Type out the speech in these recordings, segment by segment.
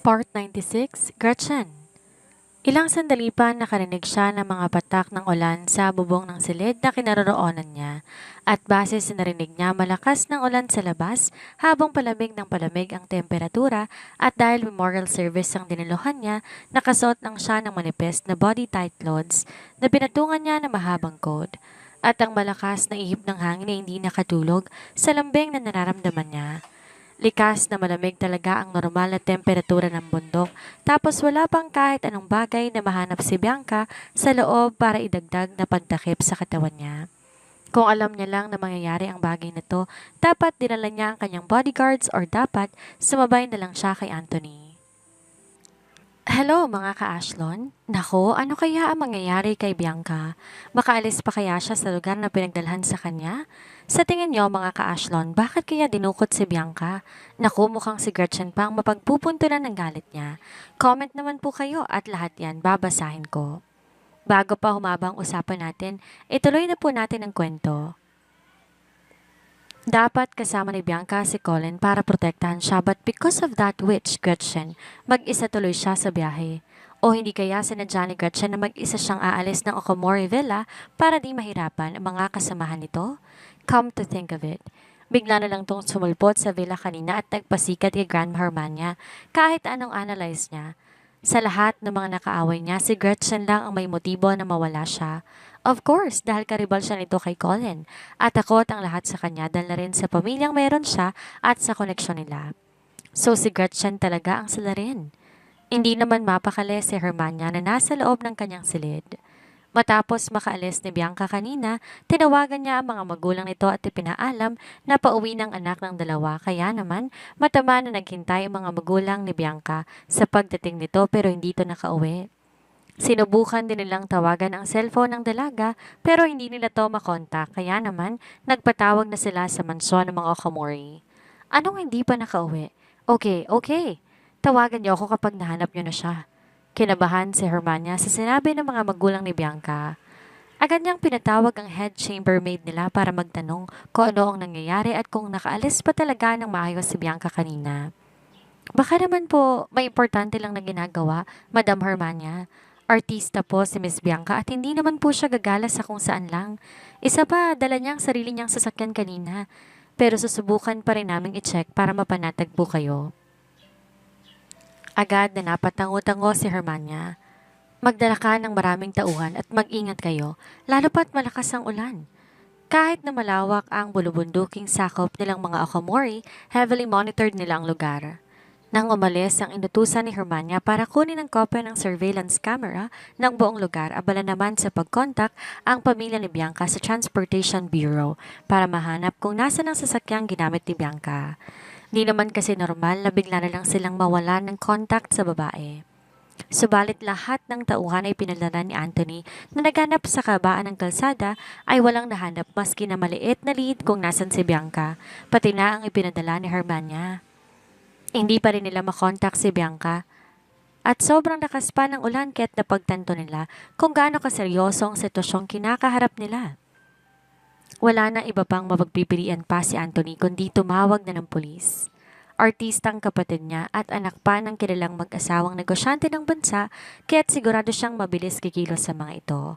Part 96, Gretchen. Ilang sandali pa nakarinig siya ng mga patak ng ulan sa bubong ng silid na kinaroroonan niya at base sa narinig niya malakas ng ulan sa labas habang palamig ng palamig ang temperatura at dahil memorial service ang diniluhan niya, nakasuot lang siya ng manipis na body-tight clothes na binatungan niya ng mahabang coat at ang malakas na ihip ng hangin na hindi nakatulog sa lambing na nararamdaman niya. Likas na malamig talaga ang normal na temperatura ng bundok tapos wala pang kahit anong bagay na mahanap si Bianca sa loob para idagdag na pagtakip sa katawan niya. Kung alam niya lang na mangyayari ang bagay na to, dapat dinala niya ang kanyang bodyguards or dapat sumabay na lang siya kay Anthony. Hello mga ka-Ashlon. Nako, ano kaya ang mangyayari kay Bianca? Makaalis pa kaya siya sa lugar na pinagdalhan sa kanya? Sa tingin niyo mga ka-Ashlon, bakit kaya dinukot si Bianca? Naku, mukhang si Gretchen pa ang mapagpupuntulan ng galit niya. Comment naman po kayo at lahat yan babasahin ko. Bago pa humaba ang usapan natin, ituloy na po natin ang kwento. Dapat kasama ni Bianca si Colin para protektahan siya but because of that witch, Gretchen, mag-isa tuloy siya sa biyahe. O hindi kaya sinadya ni Gretchen na mag-isa siyang aalis ng Okomori Villa para di mahirapan ang mga kasamahan nito? Come to think of it, bigla na lang tong sumulpot sa villa kanina at nagpasikat kay Grandma Hermania kahit anong analyze niya. Sa lahat ng mga nakaaway niya, si Gretchen lang ang may motibo na mawala siya. Of course, dahil karibal siya nito kay Colin. At takot ang lahat sa kanya dahil na rin sa pamilyang meron siya at sa koneksyon nila. So si Gretchen talaga ang salarin. Hindi naman mapakali si Hermania na nasa loob ng kanyang silid. Matapos makaalis ni Bianca kanina, tinawagan niya ang mga magulang nito at ipinaalam na pauwi ng anak ng dalawa. Kaya naman, matama na naghintay ang mga magulang ni Bianca sa pagdating nito pero hindi ito nakauwi. Sinubukan din nilang tawagan ang cellphone ng dalaga pero hindi nila to makontak. Kaya naman, nagpatawag na sila sa mansyon ng mga Okamori. Anong hindi pa nakauwi? Okay, okay. Tawagan niyo ako kapag nahanap niyo na siya. Kinabahan si Hermania sa sinabi ng mga magulang ni Bianca. Agad niyang pinatawag ang head chambermaid nila para magtanong kung ano ang nangyayari at kung nakaalis pa talaga ng maayos si Bianca kanina. Baka naman po may importante lang na ginagawa, Madam Hermania. Artista po si Miss Bianca at hindi naman po siya gagala sa kung saan lang. Isa pa, dala niya ang sarili niyang sasakyan kanina. Pero susubukan pa rin naming i-check para mapanatag po kayo. Agad na napatango-tango si Hermania. Magdala ka ng maraming tauhan at mag-ingat kayo, lalo pat malakas ang ulan. Kahit na malawak ang bulubunduking sakop nilang mga Okamori, heavily monitored nila ang lugar. Nang umalis ang inutusan ni Hermania para kunin ang kopya ng surveillance camera ng buong lugar, abala naman sa pagkontak ang pamilya ni Bianca sa Transportation Bureau para mahanap kung nasa ng sasakyang ginamit ni Bianca. Di naman kasi normal na bigla na lang silang mawalan ng contact sa babae. Subalit lahat ng tauhan ay pinadala ni Anthony na naganap sa kabaan ng kalsada ay walang nahanap maski na maliit na lead kung nasan si Bianca, pati na ang ipinadala ni Hermania. Hindi pa rin nila makontak si Bianca at sobrang lakas pa ng ulan kaya't napagtanto nila kung gaano kaseryoso ang sitwasyong kinakaharap nila. Wala na iba pang mapagpipilian pa si Anthony kundi tumawag na ng pulis. Artistang kapatid niya at anak pa ng kilalang mag-asawang negosyante ng bansa kaya't sigurado siyang mabilis kikilos sa mga ito.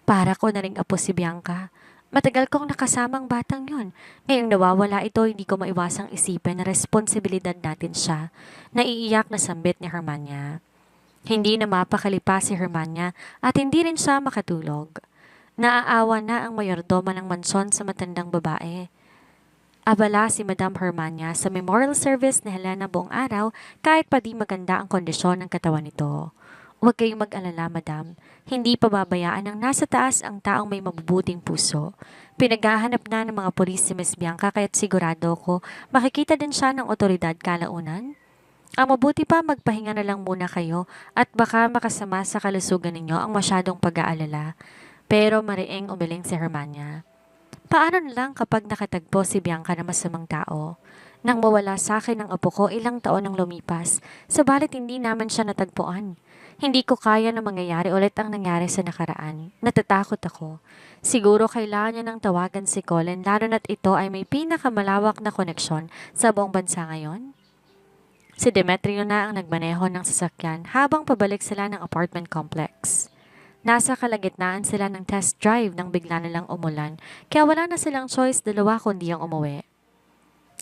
Para ko na ring apo si Bianca. Matagal kong nakasamang batang yon. Ngayong nawawala ito, hindi ko maiwasang isipin na responsibilidad natin siya. Naiiyak na sambit ni Hermania. Hindi na mapakalipa si Hermania at hindi rin siya makatulog. Naaawa na ang mayordoma ng mansyon sa matandang babae. Abala si Madam Hermania sa memorial service ni Helena buong araw kahit pa di maganda ang kondisyon ng katawan nito. Huwag kayong mag-alala, Madam. Hindi pababayaan ng nasa taas ang taong may mabubuting puso. Pinaghahanap na ng mga pulis si Miss Bianca kaya't sigurado ko makikita din siya ng otoridad kalaunan. Ang mabuti pa magpahinga na lang muna kayo at baka makasama sa kalusugan ninyo ang masyadong pag-aalala. Pero mariing umiling si Hermania. Paano na lang kapag nakatagpo si Bianca na masamang tao? Nang mawala sa akin ang apo ko ilang taon ang lumipas, sabalit hindi naman siya natagpuan. Hindi ko kaya na mangyayari ulit ang nangyari sa nakaraan. Natatakot ako. Siguro kailangan niya ng tawagan si Colin lalo na't ito ay may pinakamalawak na koneksyon sa buong bansa ngayon. Si Demetrio na ang nagmaneho ng sasakyan habang pabalik sila ng apartment complex. Nasa kalagitnaan sila ng test drive nang bigla nilang umulan, kaya wala na silang choice dalawa kundi ang umuwi.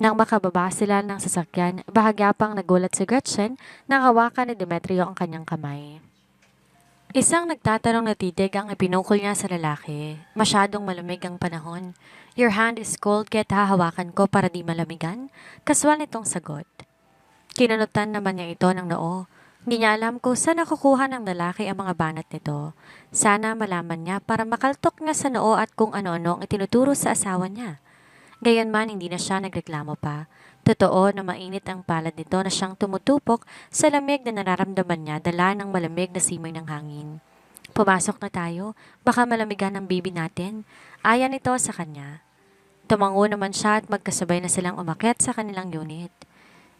Nang makababa sila ng sasakyan, bahagya pang nagulat si Gretchen nang hawakan ni Demetrio ang kanyang kamay. Isang nagtatanong na titig ang ipinukol niya sa lalaki. Masyadong malamig ang panahon. Your hand is cold kaya hahawakan ko para di malamigan? Kaswal nitong sagot. Kinunutan naman niya ito ng noo. Hindi niya alam kung saan nakukuha ng lalaki ang mga banat nito. Sana malaman niya para makaltok niya sa noo at kung ano-ano ang itinuturo sa asawa niya. Gayunman hindi na siya nagreklamo pa. Totoo na mainit ang palad nito na siyang tumutupok sa lamig na nararamdaman niya dala ng malamig na simoy ng hangin. Pumasok na tayo, baka malamigan ang baby natin. Ayan ito sa kanya. Tumango naman siya at magkasabay na silang umakyat sa kanilang unit.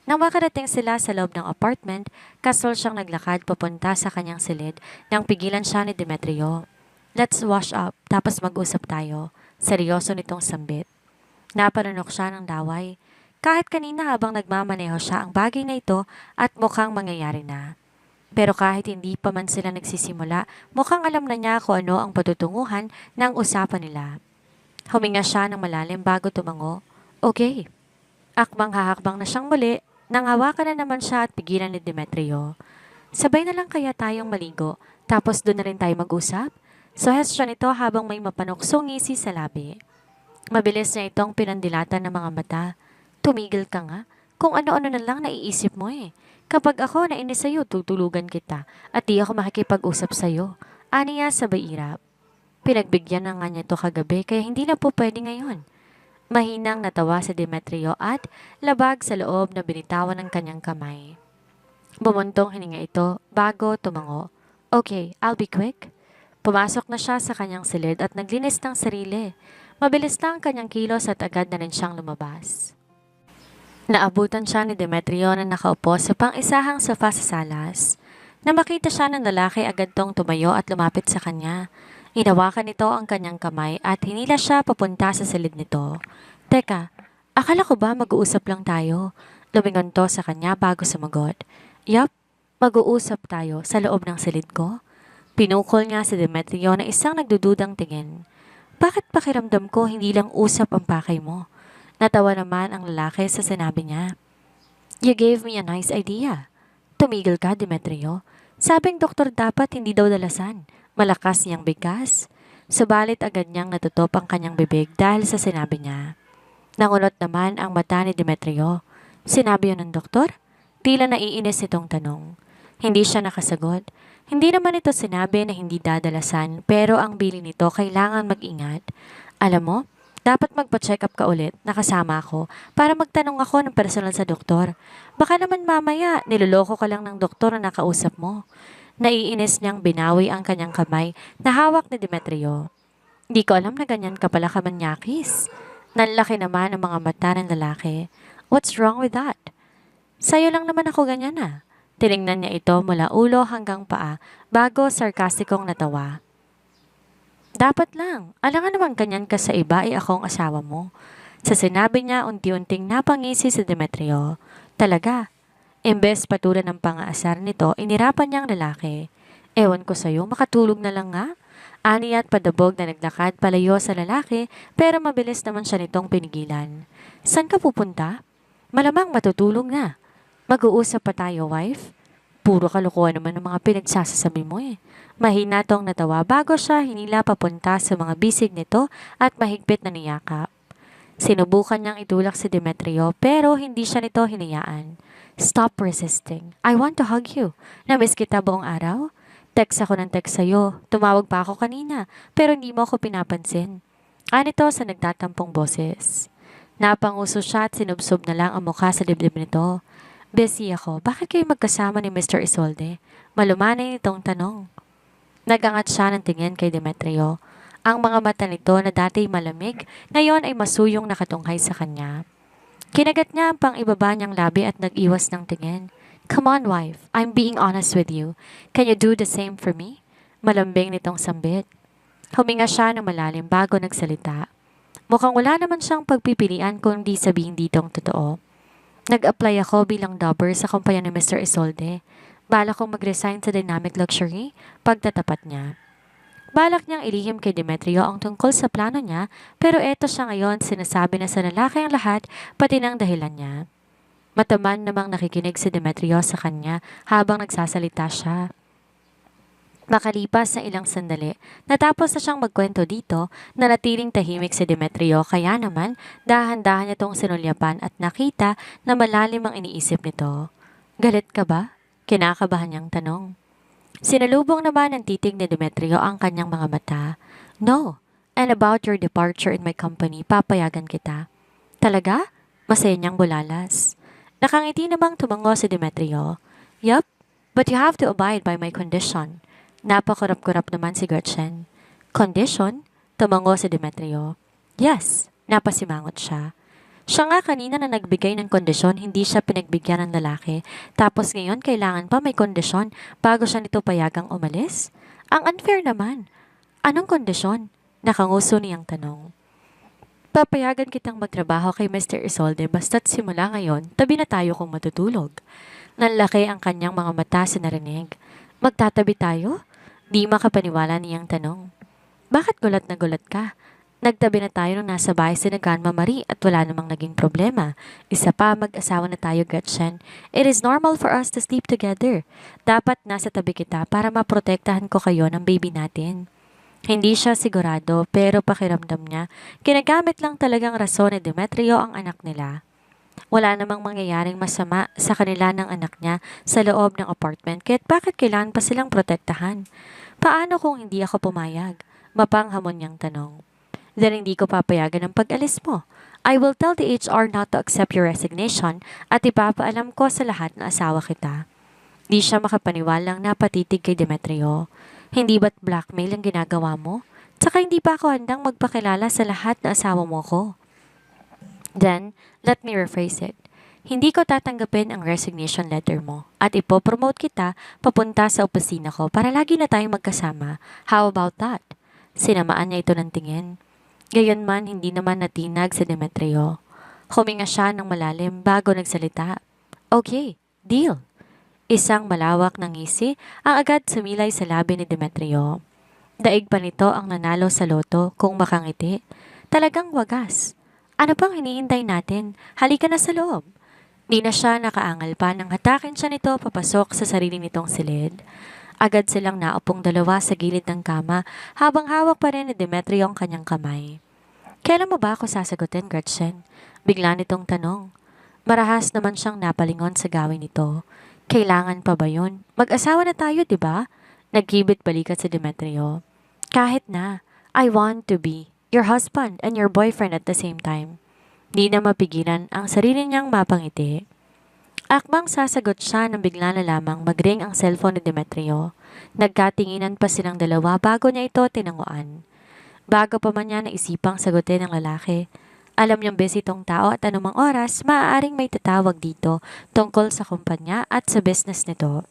Nang makarating sila sa loob ng apartment, kasol siyang naglakad papunta sa kanyang silid nang pigilan siya ni Demetrio. Let's wash up, tapos mag-usap tayo. Seryoso nitong sambit. Napanunok siya ng laway. Kahit kanina habang nagmamaneho siya ang bagay na ito at mukhang mangyayari na. Pero kahit hindi pa man sila nagsisimula, mukhang alam na niya kung ano ang patutunguhan ng usapan nila. Huminga siya ng malalim bago tumango. Okay. Akbang-hahakbang na siyang muli nang hawakan na naman siya at pigilan ni Demetrio. Sabay na lang kaya tayong maligo, tapos doon na rin tayo mag-usap? Suhestyon ito habang may mapanuksong ngisi sa labi. Mabilis niya itong pinandilatan ng mga mata. Tumigil ka nga. Kung ano-ano na lang naiisip mo eh. Kapag ako nainis sa'yo, tutulugan kita at di ako makikipag-usap sa'yo. Aniya sabay irap. Pinagbigyan na nga niya ito kagabi kaya hindi na po pwede ngayon. Mahinang natawa si Demetrio at labag sa loob na binitawan ng kanyang kamay. Bumuntong hininga ito bago tumango. Okay, I'll be quick. Pumasok na siya sa kanyang silid at naglinis ng sarili. Mabilis lang ang kanyang kilos at agad na rin siyang lumabas. Naabutan siya ni Demetrio na nakaupo sa pang-isahang sofa sa salas. Nang makita siya ng lalaki agad tong tumayo at lumapit sa kanya. Inawakan nito ang kanyang kamay at hinila siya papunta sa silid nito. Teka, akala ko ba mag-uusap lang tayo? Lumingon to sa kanya bago sumagot. Yup, mag-uusap tayo sa loob ng silid ko. Pinukol niya si Demetrio na isang nagdududang tingin. Bakit pakiramdam ko hindi lang usap ang pakay mo? Natawa naman ang lalaki sa sinabi niya. You gave me a nice idea. Tumigil ka, Demetrio. Sabing doktor dapat hindi daw dalasan. Malakas niyang bigkas. Subalit agad niyang natutop ang kanyang bibig dahil sa sinabi niya. Nangunot naman ang mata ni Demetrio. Sinabi yun ng doktor? Tila naiinis itong tanong. Hindi siya nakasagot. Hindi naman ito sinabi na hindi dadalasan pero ang bili nito kailangan mag-ingat. Alam mo, dapat magpa-check up ka ulit, nakasama ako, para magtanong ako ng personal sa doktor. Baka naman mamaya, niloloko ka lang ng doktor na nakausap mo. Naiinis niyang binawi ang kanyang kamay na hawak ni Demetrio. Di ko alam na ganyan ka pala kamanyakis. Nanlaki naman ang mga mata ng lalaki. What's wrong with that? Sa'yo lang naman ako ganyan ah. Tiningnan niya ito mula ulo hanggang paa bago sarkastikong natawa. Dapat lang. Alangan naman ganyan ka sa iba ay akong asawa mo. Sa sinabi niya unti-unting napangisi si Demetrio. Talaga. Imbes patulan ng pang-aasar nito, inirapan niyang lalaki. Ewan ko sa'yo, makatulog na lang nga. Ani at padabog na naglakad palayo sa lalaki pero mabilis naman siya nitong pinigilan. Saan ka pupunta? Malamang matutulog na. Mag-uusap pa tayo, wife? Puro kalokohan naman ng mga pinagsasasabi mo eh. Mahina tong natawa bago siya hinila papunta sa mga bisig nito at mahigpit na niyakap. Sinubukan niyang itulak si Demetrio pero hindi siya nito hinayaan. Stop resisting. I want to hug you. Namiss kita buong araw? Text ako ng text sa'yo. Tumawag pa ako kanina pero hindi mo ako pinapansin. Anito sa nagtatampong boses. Napanguso siya at sinubsob na lang ang mukha sa dibdib nito. Busy ako. Bakit kayo magkasama ni Mr. Isolde? Malumanay nitong tanong. Nagangat siya ng tingin kay Demetrio. Ang mga mata nito na dati malamig, ngayon ay masuyong nakatunghay sa kanya. Kinagat niya ang pang-ibaba niyang labi at nag-iwas ng tingin. Come on, wife. I'm being honest with you. Can you do the same for me? Malambing nitong sambit. Huminga siya ng malalim bago nagsalita. Mukhang wala naman siyang pagpipilian kundi sabihin ditong totoo. Nag-apply ako bilang dobber sa kumpanya ni Mr. Isolde. Balak kong mag-resign sa Dynamic Luxury pagtatapat niya. Balak niyang ilihim kay Demetrio ang tungkol sa plano niya, pero eto siya ngayon sinasabi na sa lalaki ang lahat, pati ng dahilan niya. Mataman namang nakikinig si Demetrio sa kanya habang nagsasalita siya. Makalipas na ilang sandali, natapos na siyang magkwento dito, nanatiling tahimik si Demetrio kaya naman dahan-dahan niya itong sinulyapan at nakita na malalim ang iniisip nito. Galit ka ba? Kinakabahan niyang tanong. Sinalubong naman ng titig ni Demetrio ang kanyang mga mata. No, and about your departure in my company, papayagan kita. Talaga? Masaya niyang bulalas. Nakangiti namang tumango si Demetrio. Yup, but you have to abide by my condition. Napakurap-kurap naman si Gretchen. Condition? Tumango si Demetrio. Yes, napasimangot siya. Siya nga kanina na nagbigay ng kondisyon, hindi siya pinagbigyan ng lalaki. Tapos ngayon kailangan pa may kondisyon bago siya nito payagang umalis? Ang unfair naman. Anong kondisyon? Nakanguso niyang tanong. Papayagan kitang magtrabaho kay Mr. Isolde basta't simula ngayon, tabi na tayo kung matutulog. Nanlaki ang kanyang mga mata sa narinig. Magtatabi tayo? Di makapaniwala niyang tanong. Bakit gulat na gulat ka? Nagtabi na tayo nung nasa bahay si Grandma Marie at wala namang naging problema. Isa pa, mag-asawa na tayo, Gretchen. It is normal for us to sleep together. Dapat nasa tabi kita para maprotektahan ko kayo ng baby natin. Hindi siya sigurado pero pakiramdam niya, ginagamit lang talagang rason ni Demetrio ang anak nila. Wala namang mangyayaring masama sa kanila ng anak niya sa loob ng apartment kaya't bakit kailangan pa silang protektahan? Paano kung hindi ako pumayag? Mapanghamon niyang tanong. Then hindi ko papayagan ang pag-alis mo. I will tell the HR not to accept your resignation at ipapaalam ko sa lahat na asawa kita. Di siya makapaniwalang napatitig kay Demetrio. Hindi ba't blackmail ang ginagawa mo? Tsaka hindi pa ako handang magpakilala sa lahat na asawa mo ko. Then, let me rephrase it. Hindi ko tatanggapin ang resignation letter mo at ipopromote kita papunta sa opisina ko para lagi na tayong magkasama. How about that? Sinamaan niya ito ng tingin. Gayunman hindi naman natinag si Demetrio. Huminga siya ng malalim bago nagsalita. Okay, deal. Isang malawak na ngisi ang agad sumilay sa labi ni Demetrio. Daig pa nito ang nanalo sa loto kung makangiti. Talagang wagas. Ano pang hinihintay natin? Halika na sa loob. Di na siya nakaangal pa nang hatakin siya nito papasok sa sarili nitong silid. Agad silang naupong dalawa sa gilid ng kama habang hawak pa rin ni Demetrio ang kanyang kamay. Kailan mo ba ako sasagutin, Gretchen? Bigla nitong tanong. Marahas naman siyang napalingon sa gawin nito. Kailangan pa ba yun? Mag-asawa na tayo, di ba? Nagkibit balikat si Demetrio. Kahit na, I want to be your husband and your boyfriend at the same time. Di na mapigilan ang sarili niyang mapangiti. Akmang sasagot siya nang bigla na lamang mag-ring ang cellphone ni Demetrio. Nagkatinginan pa silang dalawa bago niya ito tinanguan. Bago pa man niya naisipang sagutin ng lalaki. Alam niyang busy tong tao at anumang oras maaaring may tatawag dito tungkol sa kumpanya at sa business nito.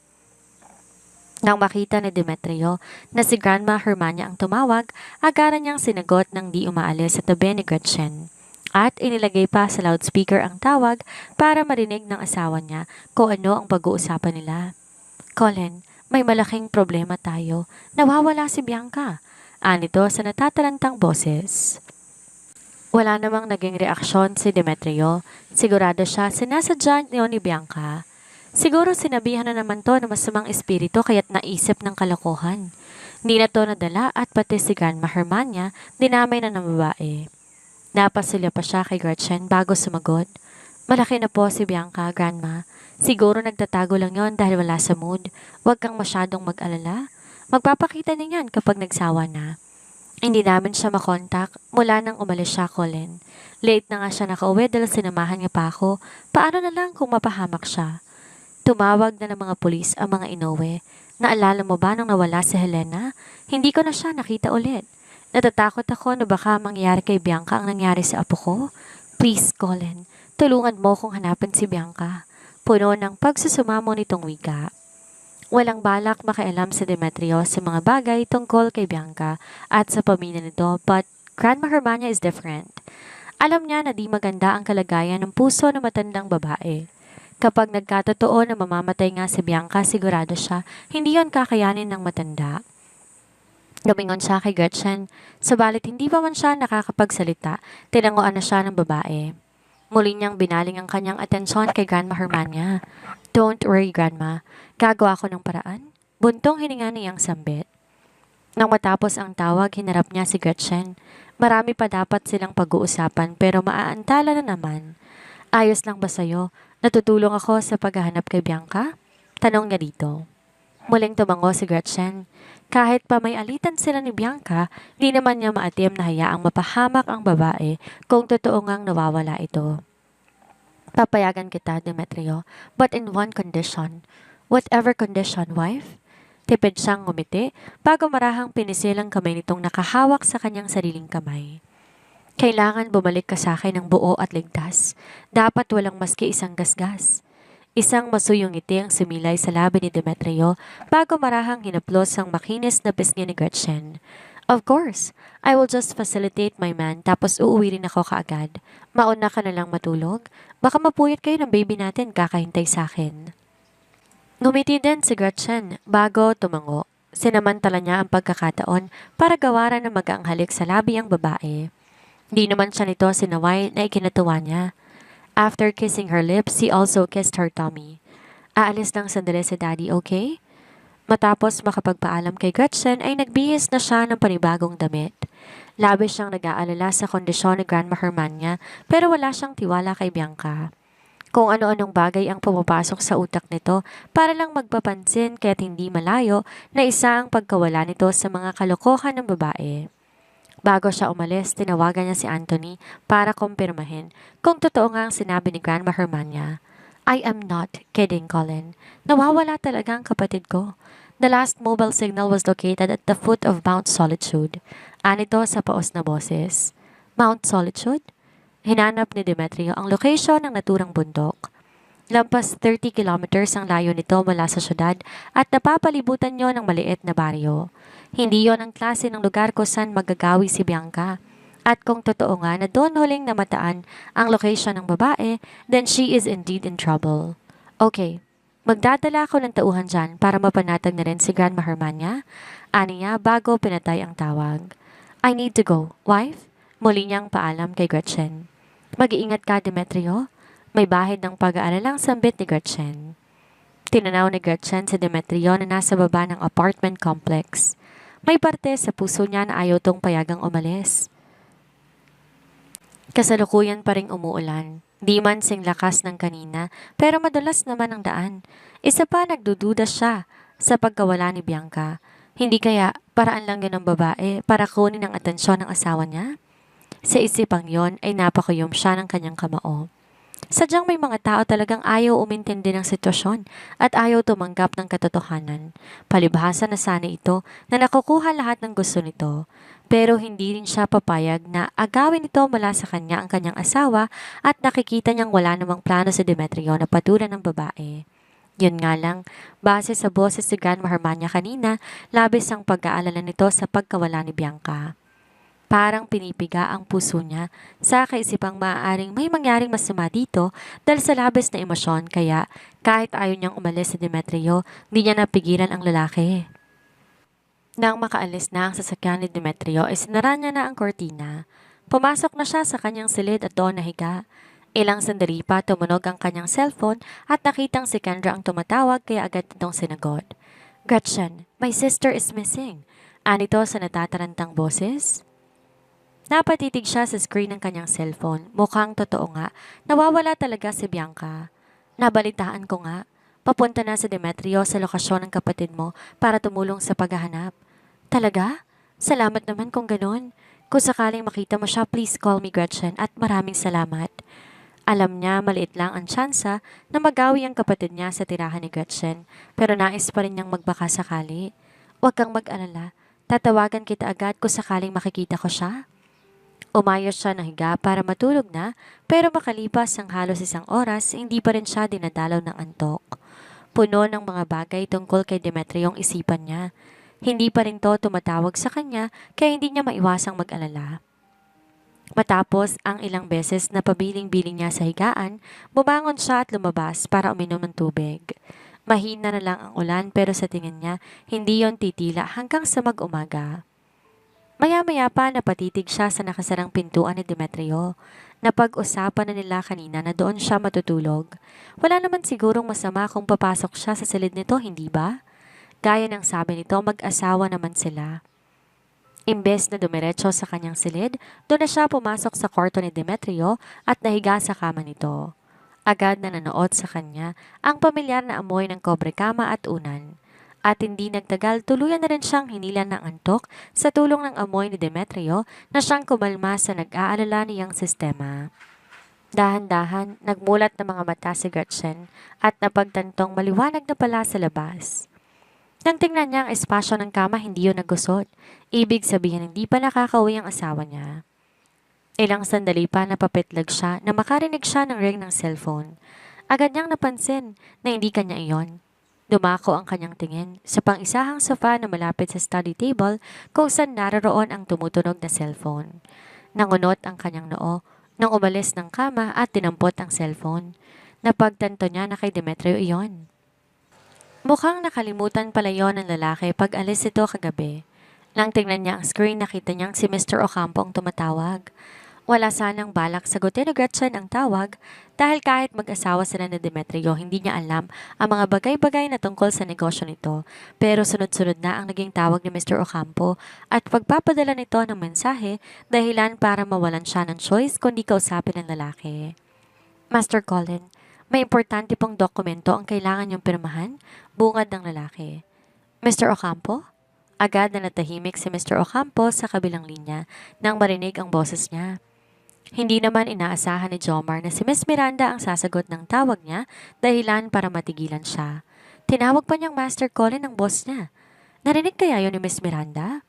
Nang makita ni Demetrio na si Grandma Hermania ang tumawag, agaran niyang sinagot ng di umaalis sa tabi ni Gretchen. At inilagay pa sa loudspeaker ang tawag para marinig ng asawa niya kung ano ang pag-uusapan nila. Colin, may malaking problema tayo. Nawawala si Bianca. Anito sa natatarantang boses. Wala namang naging reaksyon si Demetrio. Sigurado siya sinasadya niyo ni Bianca. Siguro sinabihan na naman to ng masamang espiritu kaya't naisip ng kalokohan. Hindi na to nadala at pati si Grandma Hermania dinamay na ng babae. Napasilya pa siya kay Gretchen bago sumagot. Malaki na po si Bianca, Grandma. Siguro nagtatago lang yon dahil wala sa mood. Huwag kang masyadong mag-alala. Magpapakita niyan kapag nagsawa na. Hindi namin siya makontak mula nang umalis siya, Colin. Late na nga siya nakauwi dahil sinamahan niya pa ako. Paano na lang kung mapahamak siya? Tumawag na ng mga pulis ang mga inuwi. Naalala mo ba nang nawala si Helena? Hindi ko na siya nakita ulit. Natatakot ako na baka mangyari kay Bianca ang nangyari sa apo ko. Please, Colin, tulungan mo kong hanapin si Bianca. Puno ng pagsusumamo nitong wika. Walang balak makialam si Demetrio sa mga bagay tungkol kay Bianca at sa pamilya nito but Grandma Hermania is different. Alam niya na di maganda ang kalagayan ng puso ng matandang babae. Kapag nagkatotoo na mamamatay nga si Bianca, sigurado siya, hindi yon kakayanin ng matanda. Lumingon siya kay Gretchen, sabalit hindi pa man siya nakakapagsalita, tinanguan na siya ng babae. Muli niyang binaling ang kanyang atensyon kay Grandma Hermania. Don't worry, Grandma. Gagawa ko ng paraan. Buntong hininga niyang sambit. Nang matapos ang tawag, hinarap niya si Gretchen. Marami pa dapat silang pag-uusapan pero maaantala na naman. Ayos lang ba sa'yo? Natutulong ako sa paghahanap kay Bianca? Tanong niya dito. Muling tumango si Gretchen. Kahit pa may alitan sila ni Bianca, di naman niya maatim na hayaang mapahamak ang babae kung totoo ngang nawawala ito. Papayagan kita, Demetrio, but in one condition. Whatever condition, wife? Tipid siyang ngumiti bago marahang pinisil ang kamay nitong nakahawak sa kanyang sariling kamay. Kailangan bumalik ka sa akin ng buo at ligtas. Dapat walang maski isang gasgas. Isang masuyong ngiti ang sumilay sa labi ni Demetrio bago marahang hinaplos ang makinis na pisngi ni Gretchen. Of course, I will just facilitate my man tapos uuwi rin ako kaagad. Mauna ka na lang matulog. Baka mapuyat kayo ng baby natin kakahintay sa akin. Ngumiti din si Gretchen bago tumango. Sinamantala niya ang pagkakataon para gawaran ng magaang halik sa labi ang babae. Di naman siya nito sinaway na ikinatuwa niya. After kissing her lips, he also kissed her tummy. Aalis lang sandali si Daddy, okay? Matapos makapagpaalam kay Gretchen ay nagbihis na siya ng panibagong damit. Labis siyang nag-aalala sa kondisyon ni Grandma Hermania pero wala siyang tiwala kay Bianca. Kung ano-anong bagay ang pumapasok sa utak nito para lang magpapansin kaya't hindi malayo na isa ang pagkawala nito sa mga kalokohan ng babae. Bago siya umalis, tinawagan niya si Anthony para kumpirmahin kung totoo nga ang sinabi ni Grandma Hermania. I am not kidding, Colin. Nawawala talaga ang kapatid ko. The last mobile signal was located at the foot of Mount Solitude. Anito sa paos na boses. Mount Solitude? Hinanap ni Demetrio ang location ng naturang bundok. Lampas 30 kilometers ang layo nito mula sa syudad at napapalibutan niyo ng maliit na baryo. Hindi yon ang klase ng lugar kung saan magagawi si Bianca. At kung totoo nga na doon huling namataan ang location ng babae, then she is indeed in trouble. Okay, magdadala ako ng tauhan dyan para mapanatag na rin si Grandma Hermania. Aniya bago pinatay ang tawag. I need to go, wife. Muli niyang paalam kay Gretchen. Mag-iingat ka, Demetrio. May bahid ng pag-aalalang sambit ni Gretchen. Tinanaw ni Gretchen si Demetrio na nasa baba ng apartment complex. May parte sa puso niya na ayaw tong payagang umalis. Kasalukuyan pa ring umuulan. Di man sing lakas ng kanina, pero madulas naman ang daan. Isa pa nagdududa siya sa pagkawala ni Bianca. Hindi kaya paraan lang yun ng babae para kunin ang atensyon ng asawa niya? Sa isipang yon ay napakuyom siya ng kanyang kamao. Sadyang may mga tao talagang ayaw umintindi ng sitwasyon at ayaw tumanggap ng katotohanan. Palibhasa na sana ito na nakukuha lahat ng gusto nito. Pero hindi rin siya papayag na agawin ito mula sa kanya ang kanyang asawa at nakikita niyang wala namang plano si Demetrio na patulan ng babae. Yun nga lang, base sa boses si Grandma Hermania kanina, labis ang pag-aalala nito sa pagkawala ni Bianca. Parang pinipiga ang puso niya sa kaisipang maaaring may mangyaring masama dito dahil sa labis na emosyon kaya kahit ayaw niyang umalis si Demetrio, di niya napigilan ang lalaki. Nang makaalis na ang sasakyan ni Demetrio, isinara niya na ang kortina. Pumasok na siya sa kanyang silid at doon nahiga. Ilang sandali pa tumunog ang kanyang cellphone at nakitang si Kendra ang tumatawag kaya agad itong sinagot. Gretchen, my sister is missing. Anito sa natatarantang boses. Napatitig siya sa screen ng kanyang cellphone. Mukhang totoo nga. Nawawala talaga si Bianca. Nabalitaan ko nga. Papunta na si Demetrio sa lokasyon ng kapatid mo para tumulong sa paghahanap. Talaga? Salamat naman kung ganun. Kung sakaling makita mo siya, please call me Gretchen at maraming salamat. Alam niya maliit lang ang tsansa na magawi ang kapatid niya sa tirahan ni Gretchen pero nais pa rin niyang magbaka sakali. Huwag kang mag-alala. Tatawagan kita agad kung sakaling makikita ko siya. Umayos siya ng higa para matulog na pero makalipas ang halos isang oras hindi pa rin siya dinadalaw ng antok. Puno ng mga bagay tungkol kay Demetrio ang isipan niya. Hindi pa rin to tumatawag sa kanya kaya hindi niya maiwasang mag-alala. Matapos ang ilang beses na pabiling-biling niya sa higaan, bumangon siya at lumabas para uminom ng tubig. Mahina na lang ang ulan pero sa tingin niya, hindi yon titila hanggang sa mag-umaga. Maya-maya pa napatitig siya sa nakasarang pintuan ni Demetrio. Napag-usapan na nila kanina na doon siya matutulog. Wala naman sigurong masama kung papasok siya sa silid nito, hindi ba? Gaya ng sabi nito, mag-asawa naman sila. Imbes na dumiretso sa kanyang silid, doon na siya pumasok sa kwarto ni Demetrio at nahiga sa kama nito. Agad na nanood sa kanya ang pamilyar na amoy ng kobre kama at unan. At hindi nagtagal, tuluyan na rin siyang hinilan ng antok sa tulong ng amoy ni Demetrio na siyang kumalma sa nag-aalala niyang sistema. Dahan-dahan, nagmulat ng mga mata si Gretchen at napagtantong maliwanag na pala sa labas. Nang tingnan niya ang espasyo ng kama, hindi yun nagusot. Ibig sabihin hindi pa nakakauwi ang asawa niya. Ilang sandali pa napapitlag siya na makarinig siya ng ring ng cellphone. Agad niyang napansin na hindi kanya iyon. Dumako ang kanyang tingin sa pang-isahang sofa na malapit sa study table kung saan naroroon ang tumutunog na cellphone. Nangunot ang kanyang noo nang umalis ng kama at tinampot ang cellphone. Napagtanto niya na kay Demetrio iyon. Mukhang nakalimutan pala yon ng lalaki pag alis ito kagabi. Nang tingnan niya ang screen, nakita niyang si Mr. Ocampo ang tumatawag. Wala sanang balak sagutin ni Gretchen ang tawag dahil kahit mag-asawa sila ni Demetrio, hindi niya alam ang mga bagay-bagay na tungkol sa negosyo nito. Pero sunod-sunod na ang naging tawag ni Mr. Ocampo at pagpapadala nito ng mensahe dahilan para mawalan siya ng choice kundi kausapin ng lalaki. Master Colin, may importante pong dokumento ang kailangan niyong pirmahan, bungad ng lalaki. Mr. Ocampo? Agad na natahimik si Mr. Ocampo sa kabilang linya nang marinig ang boses niya. Hindi naman inaasahan ni Jomar na si Miss Miranda ang sasagot ng tawag niya dahilan para matigilan siya. Tinawag pa niyang Master Colin ang boss niya. Narinig kaya yun ni Miss Miranda?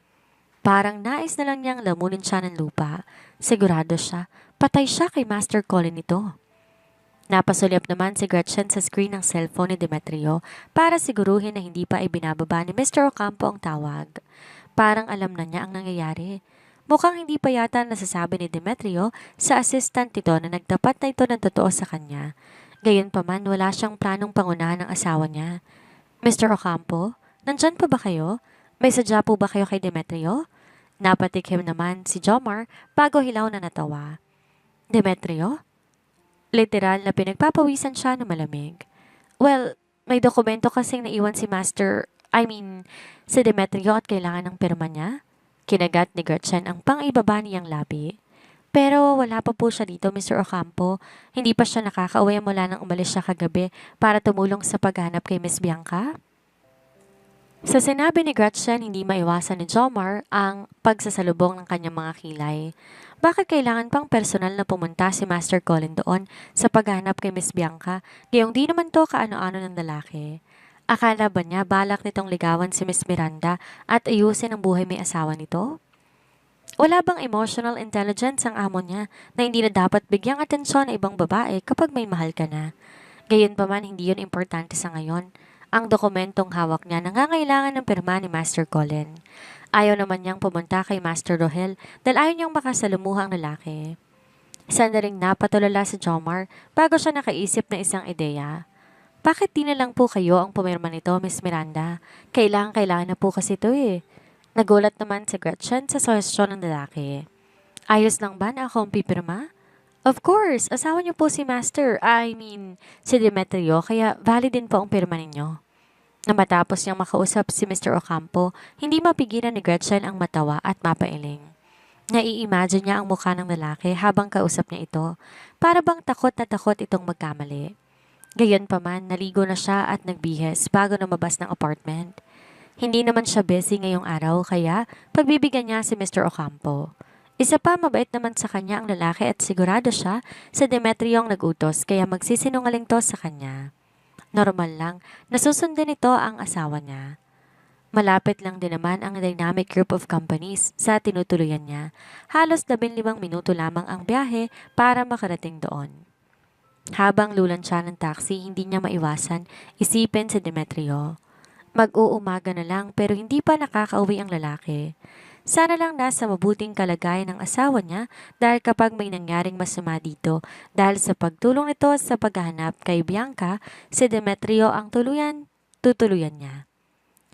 Parang nais na lang niyang lamunin siya ng lupa. Sigurado siya, patay siya kay Master Colin nito. Napasulyap naman si Gretchen sa screen ng cellphone ni Demetrio para siguruhin na hindi pa ibinababa ni Mr. Ocampo ang tawag. Parang alam na niya ang nangyayari. Mukhang hindi pa yata nasasabi ni Demetrio sa assistant nito na nagtapat na ito ng totoo sa kanya. Gayunpaman wala siyang planong pangunahan ng asawa niya. Mr. Ocampo, nandyan pa ba kayo? May sadya po ba kayo kay Demetrio? Napatikim naman si Jomar bago hilaw na natawa. Demetrio? Literal na pinagpapawisan siya na malamig. Well, may dokumento kasing naiwan si si Demetrio at kailangan ng pirma niya. Kinagat ni Gretchen ang pang-ibaba niyang labi. Pero wala pa po siya dito, Mr. Ocampo. Hindi pa siya nakakauwi mula nang umalis siya kagabi para tumulong sa paghanap kay Miss Bianca. Sa sinabi ni Gretchen, hindi maiwasan ni Jomar ang pagsasalubong ng kanyang mga kilay. Bakit kailangan pang personal na pumunta si Master Colin doon sa paghanap kay Miss Bianca, gayong di naman to kaano-ano ng lalaki? Akala ba niya balak nitong ligawan si Miss Miranda at ayusin ang buhay may asawa nito? Wala bang emotional intelligence ang amo niya na hindi na dapat bigyang atensyon ng ibang babae kapag may mahal ka na? Gayunpaman hindi yun importante sa ngayon. Ang dokumentong hawak niya nangangailangan ng pirma ni Master Colin. Ayaw naman niyang pumunta kay Master Rohel dahil ayaw niyang makasalumuha ang lalaki. Sandaling napatulala si Jomar bago siya nakaisip ng isang ideya. Bakit di na lang po kayo ang pumirma nito, Miss Miranda? Kailangan na po kasi ito eh. Nagulat naman si Gretchen sa suhestyon ng lalaki. Ayos lang ba na ako ang pipirma? Of course, asawa niyo po si si Demetrio, kaya valid din po ang pirma ninyo. Na matapos niyang makausap si Mr. Ocampo, hindi mapigilan ni Gretchen ang matawa at mapailing. Nai-imagine niya ang mukha ng lalaki habang kausap niya ito, para bang takot na takot itong magkamali. Gayunpaman, naligo na siya at nagbihes bago lumabas ng apartment. Hindi naman siya busy ngayong araw kaya pagbibigyan niya si Mr. Ocampo. Isa pa, mabait naman sa kanya ang lalaki at sigurado siya sa Demetrio ang nag-utos kaya magsisinungaling to sa kanya. Normal lang, nasusundin nito ang asawa niya. Malapit lang din naman ang dynamic group of companies sa tinutuluyan niya. Halos 15 minuto lamang ang biyahe para makarating doon. Habang lulansya ng taxi, hindi niya maiwasan isipin si Demetrio. Mag-uumaga na lang pero hindi pa nakakauwi ang lalaki. Sana lang nasa mabuting kalagayan ng asawa niya dahil kapag may nangyaring masama dito dahil sa pagtulong nito sa paghahanap kay Bianca, si Demetrio ang tutuluyan niya.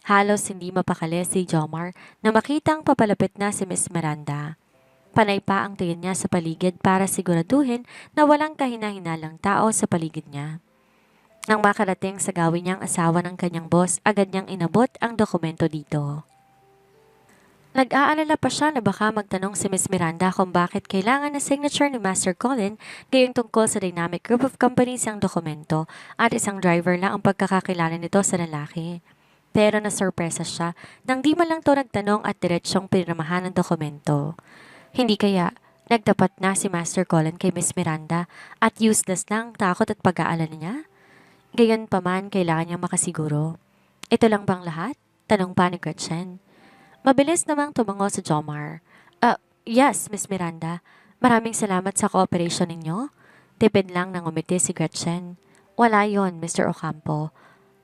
Halos hindi mapakali si Jomar na makitang papalapit na si Miss Miranda. Panay pa ang tingin niya sa paligid para siguraduhin na walang kahina-hinalang tao sa paligid niya. Nang makarating sa gawin niyang asawa ng kanyang boss, agad niyang inabot ang dokumento dito. Nag-aalala pa siya na baka magtanong si Miss Miranda kung bakit kailangan na signature ni Master Colin gayong tungkol sa Dynamic Group of Companies ang dokumento at isang driver lang ang pagkakakilala nito sa lalaki. Pero nasurpresa siya nang di man lang to nagtanong at diretsyong pinirmahan ng dokumento. Hindi kaya nagtapat na si Master Colin kay Miss Miranda at useless na ang takot at pag-aalala niya? Gayon pa man kailangan niyang makasiguro. Ito lang bang lahat? Tanong pa ni Gretchen. Mabilis namang tumango sa Jomar. Yes, Miss Miranda. Maraming salamat sa cooperation ninyo. Tipid lang nang umiti si Gretchen. Wala yon, Mr. Ocampo.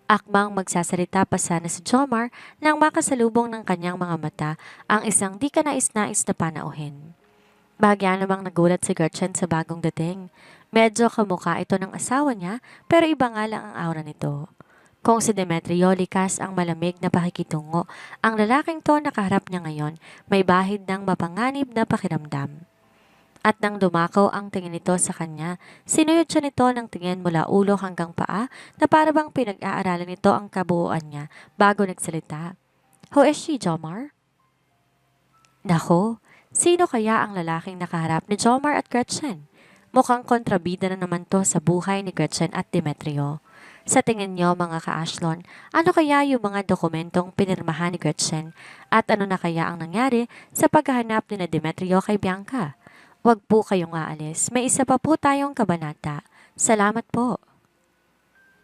Akmang magsasalita pa sana si Jomar nang makasalubong ng kanyang mga mata ang isang di ka nais-nais na panauhin. Bahagya namang nagulat si Gretchen sa bagong dating. Medyo kamukha ito ng asawa niya pero iba nga lang ang aura nito. Kung si Demetrio likas ang malamig na pakikitungo, ang lalaking to nakaharap niya ngayon may bahid ng mapanganib na pakiramdam. At nang dumakaw ang tingin nito sa kanya, sinuyod siya nito ng tingin mula ulo hanggang paa na para bang pinag-aaralan nito ang kabuuan niya bago nagsalita. Who is she, Jomar? Nako, sino kaya ang lalaking nakaharap ni Jomar at Gretchen? Mukhang kontrabida na naman to sa buhay ni Gretchen at Demetrio. Sa tingin niyo mga ka-Ashlon, ano kaya yung mga dokumentong pinirmahan ni Gretchen at ano na kaya ang nangyari sa paghahanap ni na Demetrio kay Bianca? Huwag po kayong aalis, may isa pa po tayong kabanata. Salamat po.